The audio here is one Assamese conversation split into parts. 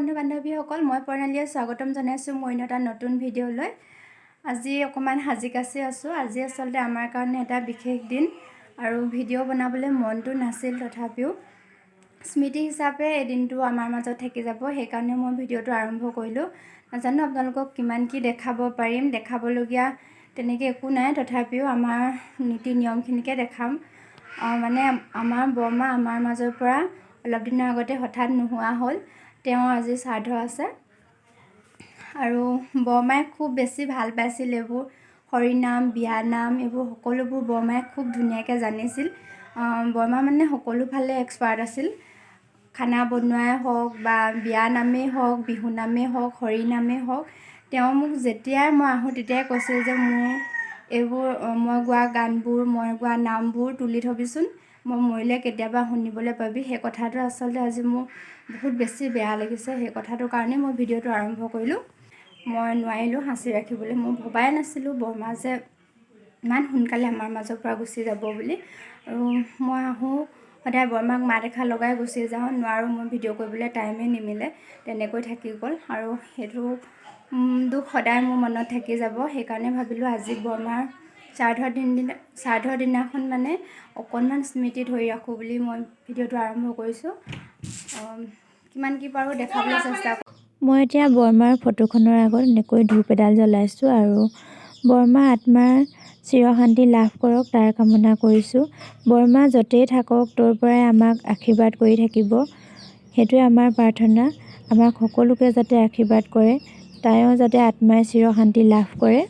বন্ধু বান্ধৱীসকল, মই প্ৰণালীয়ে স্বাগতম জনাইছোঁ মোৰ এটা নতুন ভিডিঅ'লৈ। আজি অকণমান সাজি কাচি আছোঁ। আজি আচলতে আমাৰ কাৰণে এটা বিশেষ দিন আৰু ভিডিঅ' বনাবলৈ মনটো নাছিল, তথাপিও স্মৃতি হিচাপে এই দিনটো আমাৰ মাজত থাকি যাব, সেইকাৰণে মই ভিডিঅ'টো আৰম্ভ কৰিলোঁ। নাজানো আপোনালোকক কিমান কি দেখাব পাৰিম, দেখাবলগীয়া তেনেকৈ একো নাই, তথাপিও আমাৰ নীতি নিয়মখিনিকে দেখাম। মানে আমাৰ বৰমা আমাৰ মাজৰ পৰা অলপ দিনৰ আগতে হঠাৎ নোহোৱা হ'ল। তেওঁ আজি শ্ৰাদ্ধ আছে আৰু বৰমাই খুব বেছি ভাল পাইছিল এইবোৰ হৰিনাম, বিয়ানাম, এইবোৰ সকলোবোৰ বৰমাই খুব ধুনীয়াকৈ জানিছিল। বৰমা মানে সকলো ফালে এক্সপাৰ্ট আছিল। খানা বনোৱাই হওক বা বিয়ানামেই হওক, বিহুনামেই হওক, হৰিনামেই হওক, তেওঁ মোক যেতিয়াই মই আহোঁ তেতিয়াই কৈছিল যে মোৰ এইবোৰ মই গোৱা গানবোৰ, মই গোৱা নামবোৰ তুলি থবিচোন, মই মৰিলে কেতিয়াবা শুনিবলৈ পাবি। সেই কথাটো আচলতে আজি মোৰ বহুত বেছি বেয়া লাগিছে। সেই কথাটোৰ কাৰণে মই ভিডিঅ'টো আৰম্ভ কৰিলোঁ। মই নোৱাৰিলোঁ সাঁচি ৰাখিবলৈ। মই ভবাই নাছিলোঁ বৰমা যে ইমান সোনকালে আমাৰ মাজৰ পৰা গুচি যাব বুলি। আৰু মই আহোঁ সদায় বৰমাক মাত এষাৰ লগাই গুচি যাওঁ, নোৱাৰোঁ, মই ভিডিঅ' কৰিবলৈ টাইমেই নিমিলে, তেনেকৈ থাকি গ'ল। আৰু সেইটো দুখ সদায় মোৰ মনত থাকি যাব। সেইকাৰণে ভাবিলোঁ আজি বৰমাৰ শ্ৰাদ্ধৰ দিনাখন মানে অকণমান স্মৃতি ধৰি ৰাখোঁ বুলি মই ভিডিঅ'টো আৰম্ভ কৰিছোঁ। কিমান কি পাৰোঁ দেখাবলৈ চেষ্টা কৰিম। মই এতিয়া বৰমাৰ ফটোখনৰ আগত এনেকৈ ধূপ এডাল জ্বলাইছোঁ আৰু বৰমাৰ আত্মাৰ চিৰশান্তি লাভ কৰক তাৰ কামনা কৰিছোঁ। বৰমা য'তেই থাকক তোৰ পৰাই আমাক আশীৰ্বাদ কৰি থাকিব, সেইটোৱে আমাৰ প্ৰাৰ্থনা। আমাক সকলোকে যাতে আশীৰ্বাদ কৰে, তাইও যাতে আত্মাই চিৰশান্তি লাভ কৰে।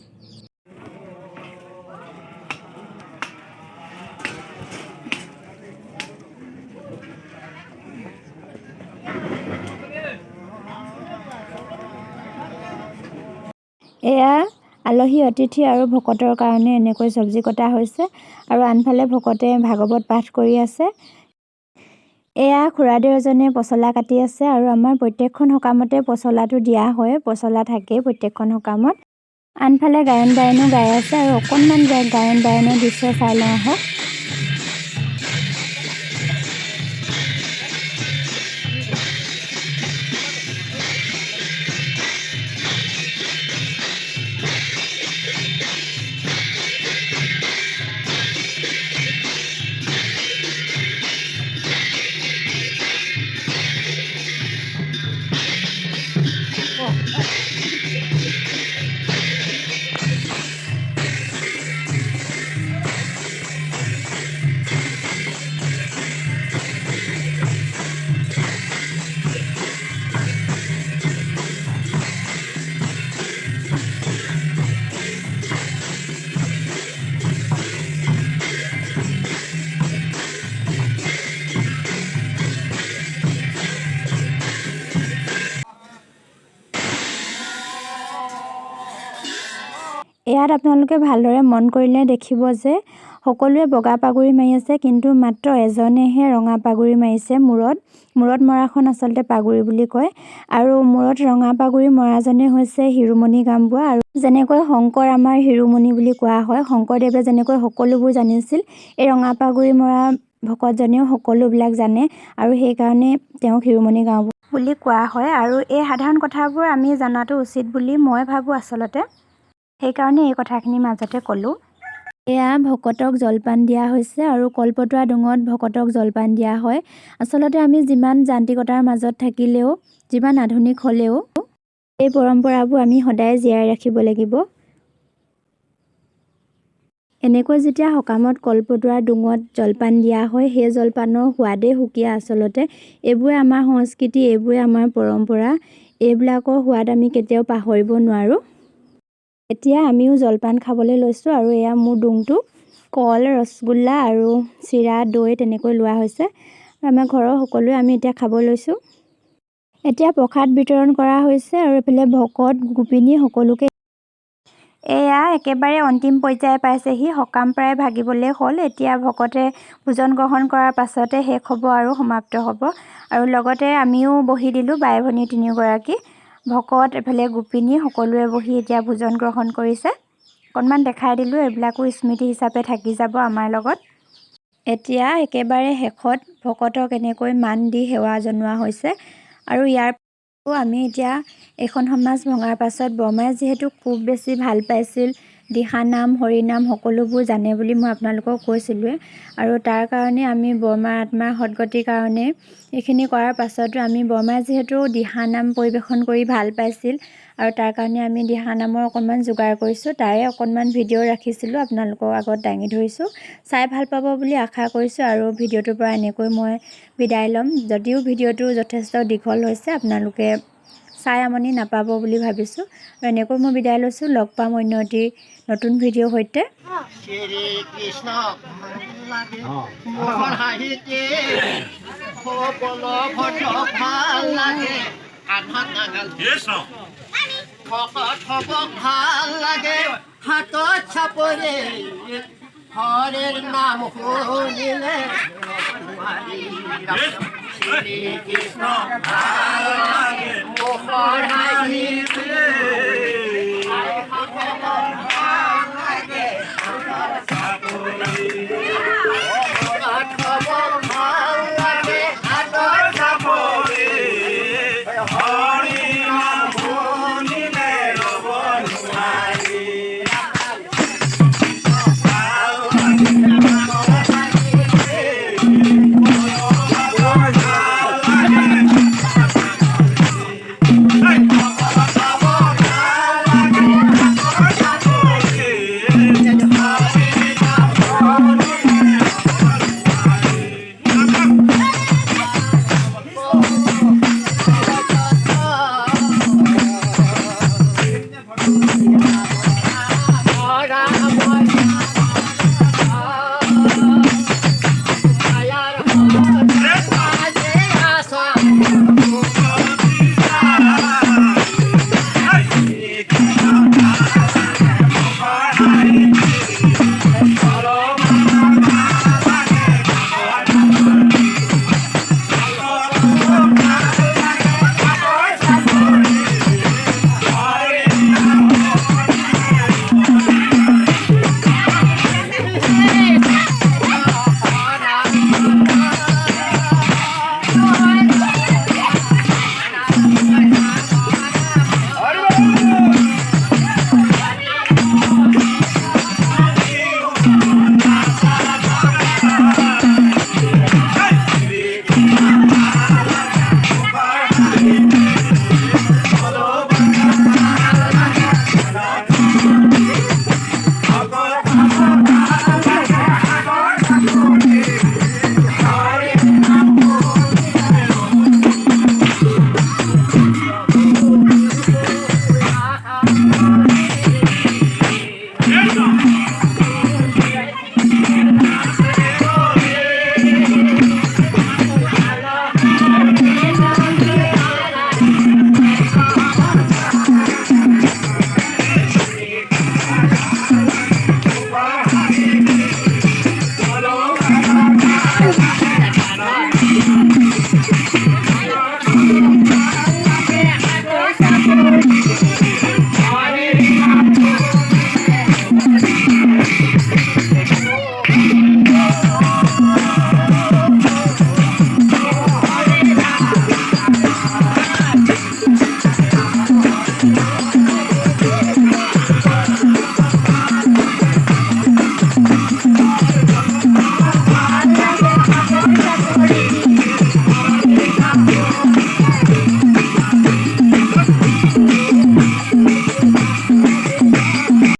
এয়া আলহী অতিথি আৰু ভকতৰ কাৰণে এনেকৈ চব্জি কটা হৈছে আৰু আনফালে ভকতে ভাগৱত পাঠ কৰি আছে। এয়া খুৰাদেউ এজনে পচলা কাটি আছে আৰু আমাৰ প্ৰত্যেকখন সকামতে পচলাটো দিয়া হয়, পচলা থাকেই প্ৰত্যেকখন সকামত। আনফালে গায়ন বায়নো গাই আছে আৰু অকণমান গায়ন বায়নৰ দৃশ্য চাই লওঁ আহক। ইয়াত আপোনালোকে ভালদৰে মন কৰিলে দেখিব যে সকলোৱে বগা পাগুৰি মাৰি আছে, কিন্তু মাত্ৰ এজনেহে ৰঙা পাগুৰি মাৰিছে। মূৰত মৰাখন আচলতে পাগুৰি বুলি কয় আৰু মূৰত ৰঙা পাগুৰি মৰাজনে হৈছে শিৰোমণি গামবুৱা। আৰু যেনেকৈ শংকৰ আমাৰ শিৰোমণি বুলি কোৱা হয়, শংকৰদেৱে যেনেকৈ সকলোবোৰ জানিছিল, এই ৰঙা পাগুৰি মৰা ভকতজনেও সকলোবিলাক জানে আৰু সেইকাৰণে তেওঁক শিৰোমণি গামবুৱা বুলি কোৱা হয়। আৰু এই সাধাৰণ কথাবোৰ আমি জনাটো উচিত বুলি মই ভাবোঁ আচলতে, সেইকাৰণে এই কথাখিনি মাজতে ক'লোঁ। এয়া ভকতক জলপান দিয়া হৈছে আৰু কলপতোৱা ডোঙত ভকতক জলপান দিয়া হয়। আচলতে আমি যিমান যান্ত্ৰিকতাৰ মাজত থাকিলেও, যিমান আধুনিক হ'লেও এই পৰম্পৰাবোৰ আমি সদায় জীয়াই ৰাখিব লাগিব। এনেকৈ যেতিয়া সকামত কলপতোৱাৰ ডোঙত জলপান দিয়া হয়, সেই জলপানৰ সোৱাদেই সুকীয়া আচলতে। এইবোৰে আমাৰ সংস্কৃতি, এইবোৰে আমাৰ পৰম্পৰা, এইবিলাকৰ সোৱাদ আমি কেতিয়াও পাহৰিব নোৱাৰোঁ। এতিয়া আমিও জলপান খাবলৈ লৈছোঁ আৰু এয়া মোৰ ডোংটো কল, ৰসগোল্লা আৰু চিৰা, দৈ তেনেকৈ লোৱা হৈছে। আমাৰ ঘৰৰ সকলোৱে আমি এতিয়া খাব লৈছোঁ। এতিয়া প্ৰসাদ বিতৰণ কৰা হৈছে আৰু এইফালে ভকত গোপিনী সকলোকে। এয়া একেবাৰে অন্তিম পৰ্যায় পাইছেহি, সকাম প্ৰায় ভাগিবলৈ হ'ল। এতিয়া ভকতে ভোজন গ্ৰহণ কৰাৰ পাছতে শেষ হ'ব আৰু সমাপ্ত হ'ব। আৰু লগতে আমিও বহি দিলোঁ, বাই ভনী তিনিওগৰাকী। ভকত এফালে গোপিনী সকলোৱে বহি এতিয়া ভোজন গ্ৰহণ কৰিছে। অকণমান দেখাই দিলোঁ, এইবিলাকো স্মৃতি হিচাপে থাকি যাব আমাৰ লগত। এতিয়া একেবাৰে শেষত ভকতক এনেকৈ মান দি সেৱা জনোৱা হৈছে আৰু ইয়াৰ আমি এতিয়া এখন সমাজ ভঙাৰ পাছত বৰমাই যিহেতু খুব বেছি ভাল পাইছিল দিহানাম হৰিনাম সকলোবোৰ জানে বুলি মই আপোনালোকক কৈছিলোঁৱে আৰু তাৰ কাৰণে আমি বৰমাৰ আত্মাৰ সদ্গতিৰ কাৰণে এইখিনি কৰাৰ পাছতো আমি বৰমাই যিহেতু দিহানাম পৰিৱেশন কৰি ভাল পাইছিল আৰু তাৰ কাৰণে আমি দিহানামৰ অকণমান যোগাৰ কৰিছোঁ তাৰে অকণমান ভিডিঅ' ৰাখিছিলোঁ আপোনালোকৰ আগত দাঙি ধৰিছোঁ চাই ভাল পাব বুলি আশা কৰিছোঁ আৰু ভিডিঅ'টোৰ পৰা এনেকৈ মই বিদায় ল'ম যদিও ভিডিঅ'টো যথেষ্ট দীঘল হৈছে আপোনালোকে চাই আমনি নাপাব বুলি ভাবিছোঁ আৰু এনেকৈ মই বিদায় লৈছোঁ লগ পাম অন্য এটি নতুন ভিডিঅ'ৰ সৈতে শ্ৰী কৃষ্ণ মোহন হাঁহিতে ভদ্ৰ ভাল লাগে কান্ধত নাগাল ভকত হ'ব ভাল লাগে হাতত চাপৰে হৰিৰ নাম শুনিলে শ্ৰী কৃষ্ণ ভাল লাগে মোহন হাঁহিতে